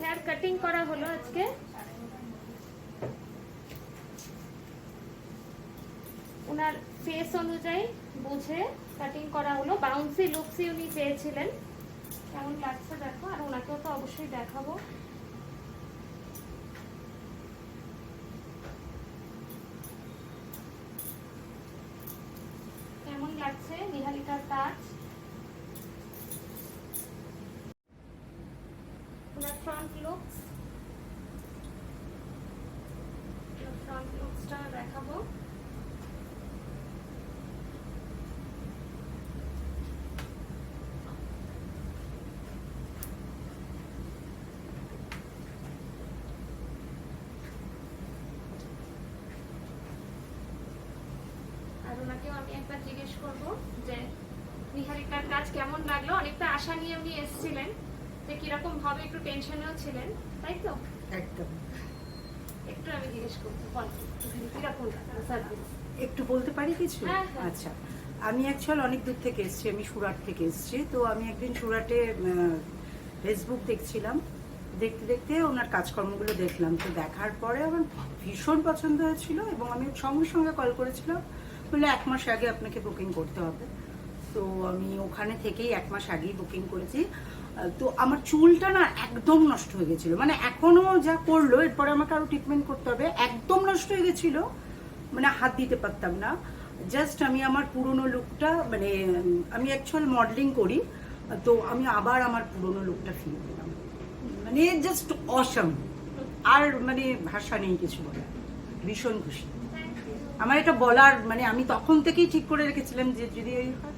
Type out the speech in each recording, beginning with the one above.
Hair cutting করা হলো আজকে। ওনার ফেস অনুযায়ী বুঝে কাটিং করা হলো। বাউন্সি লুকসই উনি চেয়েছিলেন। কেমন লাগছে দেখো, আর ওনাকেও তো অবশ্যই দেখাবো। কেমন লাগছে নিহারিকার কাজ। ওনার ফ্রন্ট লুকসটা দেখাবো। আর ওনাকেও আমি একবার জিজ্ঞেস করবো যে নিহারিকার কাজ কেমন লাগলো। অনেকটা আশা নিয়ে উনি এসেছিলেন যে কিরকম ভাবে, একটু টেনশনেও ছিলেন, তাই তো? একদম। একটু আমি জিজ্ঞেস করবো, বল কিরকম সার্ভিস একটু বলতে পারি কিছু? হ্যাঁ, হ্যাঁ। আচ্ছা, আমি অ্যাকচুয়াল অনেক দূর থেকে এসেছি, আমি সুরাট থেকে এসেছি। তো আমি একদিন সুরাটে ফেসবুক দেখছিলাম, দেখতে দেখতে ওনার কাজকর্মগুলো দেখলাম। তো দেখার পরে আমার ভীষণ পছন্দ হয়েছিল এবং আমি সঙ্গে সঙ্গে কল করেছিলাম, বলে 1 মাস আগে আপনাকে বুকিং করতে হবে। তো আমি ওখানে থেকেই 1 মাস আগেই বুকিং করেছি। তো আমার চুলটা না একদম নষ্ট হয়ে গেছিলো, মানে এখনো যা করলো এরপরে আমাকে আরো ট্রিটমেন্ট করতে হবে, একদম নষ্ট হয়ে গেছিলো, মানে হাত দিতে পারতাম না। জাস্ট আমি আমার পুরনো লুকটা, মানে আমি অ্যাকচুয়াল মডেলিং করি, তো আমি আবার আমার পুরনো লুকটা ফিরে পেলাম, মানে জাস্ট অসাম। আর মানে ভাষা নেই কিছু বলার, ভীষণ খুশি। আমার এটা বলার, মানে আমি তখন থেকেই ঠিক করে রেখেছিলাম যে যদি এই হয়।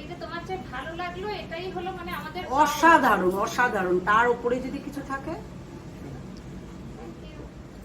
এটা তোমার যে ভালো লাগলো এটাই হলো মানে আমাদের অসাধারণ অসাধারণ, তার উপরে যদি কিছু থাকে